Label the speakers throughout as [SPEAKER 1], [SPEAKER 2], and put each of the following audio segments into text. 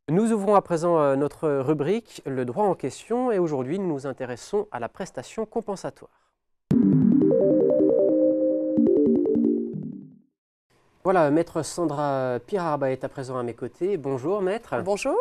[SPEAKER 1] Nous ouvrons à présent notre rubrique Le droit en question et aujourd'hui nous nous intéressons à la prestation compensatoire. Voilà, maître Sandra Pirarba est à présent à mes côtés. Bonjour maître.
[SPEAKER 2] Bonjour.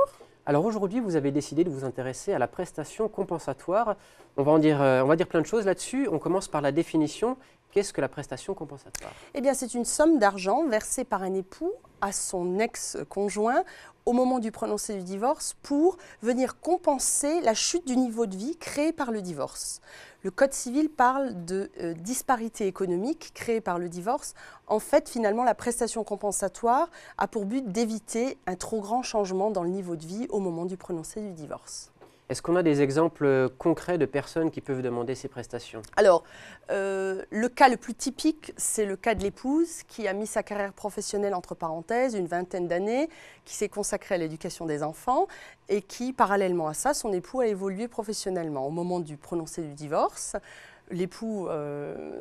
[SPEAKER 1] Alors aujourd'hui vous avez décidé de vous intéresser à la prestation compensatoire. On va dire plein de choses là-dessus. On commence par la définition. Qu'est-ce que la prestation compensatoire?
[SPEAKER 2] Eh bien, c'est une somme d'argent versée par un époux à son ex-conjoint au moment du prononcé du divorce pour venir compenser la chute du niveau de vie créée par le divorce. Le Code civil parle de disparité économique créée par le divorce. En fait, finalement, la prestation compensatoire a pour but d'éviter un trop grand changement dans le niveau de vie au moment du prononcé du divorce.
[SPEAKER 1] Est-ce qu'on a des exemples concrets de personnes qui peuvent demander ces prestations?
[SPEAKER 2] Alors, le cas le plus typique, c'est le cas de l'épouse qui a mis sa carrière professionnelle entre parenthèses, une vingtaine d'années, qui s'est consacrée à l'éducation des enfants et qui, parallèlement à ça, son époux a évolué professionnellement. Au moment du prononcé du divorce, l'époux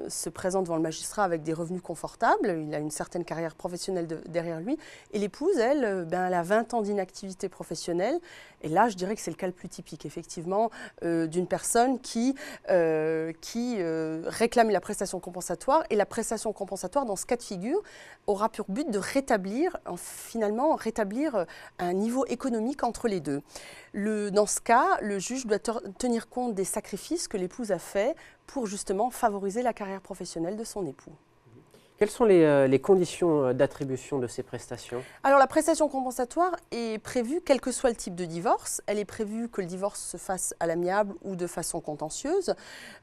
[SPEAKER 2] se présente devant le magistrat avec des revenus confortables, il a une certaine carrière professionnelle derrière lui, et l'épouse, elle, elle a 20 ans d'inactivité professionnelle, et là, je dirais que c'est le cas le plus typique, effectivement, d'une personne qui réclame la prestation compensatoire, et la prestation compensatoire, dans ce cas de figure, aura pour but de finalement rétablir un niveau économique entre les deux. Dans ce cas, le juge doit tenir compte des sacrifices que l'épouse a faits pour justement favoriser la carrière professionnelle de son époux.
[SPEAKER 1] Quelles sont les conditions d'attribution de ces prestations?
[SPEAKER 2] Alors la prestation compensatoire est prévue quel que soit le type de divorce. Elle est prévue que le divorce se fasse à l'amiable ou de façon contentieuse.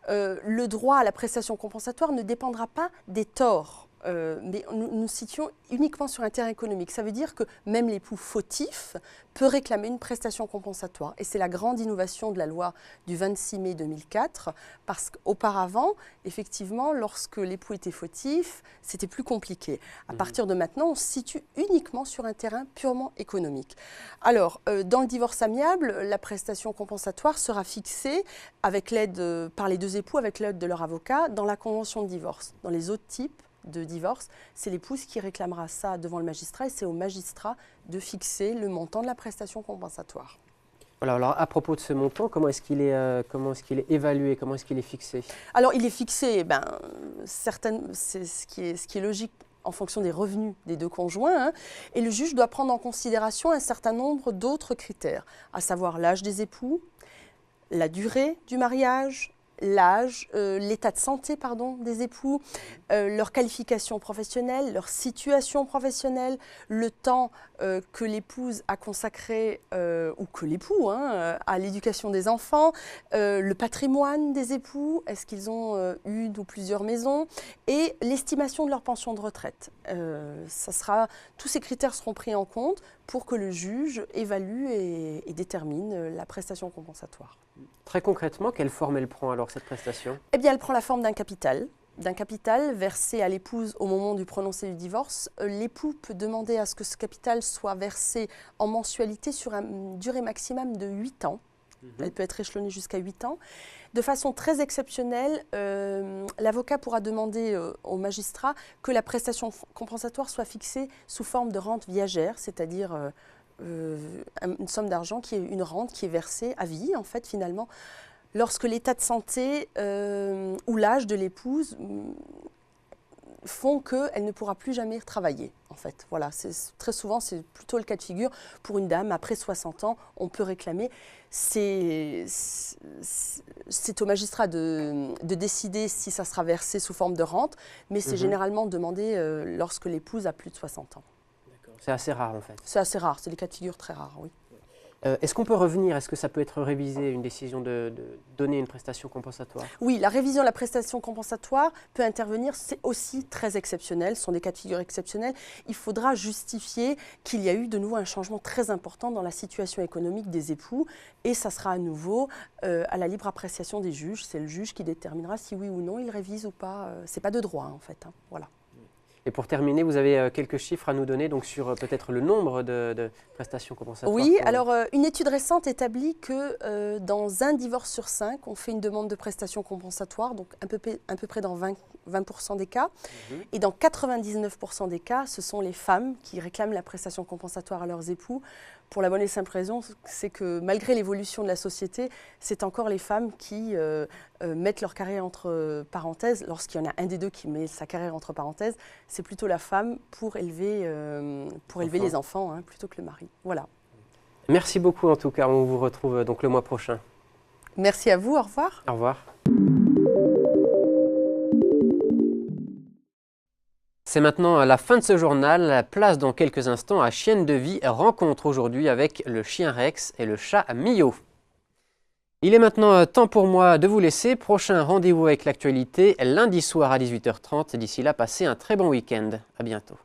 [SPEAKER 2] Le droit à la prestation compensatoire ne dépendra pas des torts. Mais nous situons uniquement sur un terrain économique. Ça veut dire que même l'époux fautif peut réclamer une prestation compensatoire. Et c'est la grande innovation de la loi du 26 mai 2004, parce qu'auparavant, effectivement, lorsque l'époux était fautif, c'était plus compliqué. À partir de maintenant, on se situe uniquement sur un terrain purement économique. Alors, dans le divorce amiable, la prestation compensatoire sera fixée avec l'aide par les deux époux, avec l'aide de leur avocat, dans la convention de divorce. Dans les autres types de divorce, c'est l'épouse qui réclamera ça devant le magistrat et c'est au magistrat de fixer le montant de la prestation compensatoire.
[SPEAKER 1] Voilà, alors à propos de ce montant, comment est-ce qu'il est évalué, comment est-ce qu'il est fixé?
[SPEAKER 2] Alors il est fixé, c'est ce qui est logique en fonction des revenus des deux conjoints, hein, et le juge doit prendre en considération un certain nombre d'autres critères, à savoir l'âge des époux, la durée du mariage, l'âge, l'état de santé des époux, leur qualification professionnelle, leur situation professionnelle, le temps que l'épouse a consacré, ou que l'époux, à l'éducation des enfants, le patrimoine des époux, est-ce qu'ils ont une ou plusieurs maisons, et l'estimation de leur pension de retraite. Tous ces critères seront pris en compte pour que le juge évalue et détermine la prestation compensatoire.
[SPEAKER 1] Très concrètement, quelle forme elle prend alors cette prestation?
[SPEAKER 2] Eh bien, elle prend la forme d'un capital versé à l'épouse au moment du prononcé du divorce. L'époux peut demander à ce que ce capital soit versé en mensualité sur une durée maximum de 8 ans. Elle peut être échelonnée jusqu'à 8 ans. De façon très exceptionnelle, l'avocat pourra demander au magistrat que la prestation compensatoire soit fixée sous forme de rente viagère, c'est-à-dire une somme d'argent qui est une rente qui est versée à vie, en fait, finalement, lorsque l'état de santé ou l'âge de l'épouse font qu'elle ne pourra plus jamais travailler, en fait. Voilà, très souvent, c'est plutôt le cas de figure. Pour une dame, après 60 ans, on peut réclamer. C'est au magistrat de décider si ça sera versé sous forme de rente, mais c'est généralement demandé lorsque l'épouse a plus de 60 ans.
[SPEAKER 1] C'est assez rare en fait.
[SPEAKER 2] C'est assez rare, c'est des cas de figure très rares, oui.
[SPEAKER 1] Est-ce qu'on peut revenir? Est-ce que ça peut être révisé, une décision de donner une prestation compensatoire?
[SPEAKER 2] Oui, la révision de la prestation compensatoire peut intervenir, c'est aussi très exceptionnel, ce sont des cas de figure exceptionnels. Il faudra justifier qu'il y a eu de nouveau un changement très important dans la situation économique des époux et ça sera à nouveau à la libre appréciation des juges. C'est le juge qui déterminera si oui ou non il révise ou pas. C'est pas de droit en fait, voilà.
[SPEAKER 1] Et pour terminer, vous avez quelques chiffres à nous donner donc sur peut-être le nombre de prestations compensatoires?
[SPEAKER 2] Oui, alors une étude récente établit que dans un divorce sur 5, on fait une demande de prestation compensatoire, donc à peu près dans 20% des cas. Et dans 99% des cas, ce sont les femmes qui réclament la prestation compensatoire à leurs époux Pour la bonne et simple raison, c'est que malgré l'évolution de la société, c'est encore les femmes qui mettent leur carrière entre parenthèses. Lorsqu'il y en a un des deux qui met sa carrière entre parenthèses, c'est plutôt la femme pour élever les enfants, hein, plutôt que le mari. Voilà.
[SPEAKER 1] Merci beaucoup en tout cas, on vous retrouve donc le mois prochain.
[SPEAKER 2] Merci à vous, au revoir.
[SPEAKER 1] Au revoir. C'est maintenant la fin de ce journal. Place dans quelques instants à Chienne de vie, rencontre aujourd'hui avec le chien Rex et le chat Mio. Il est maintenant temps pour moi de vous laisser. Prochain rendez-vous avec l'actualité lundi soir à 18h30. D'ici là, passez un très bon week-end. À bientôt.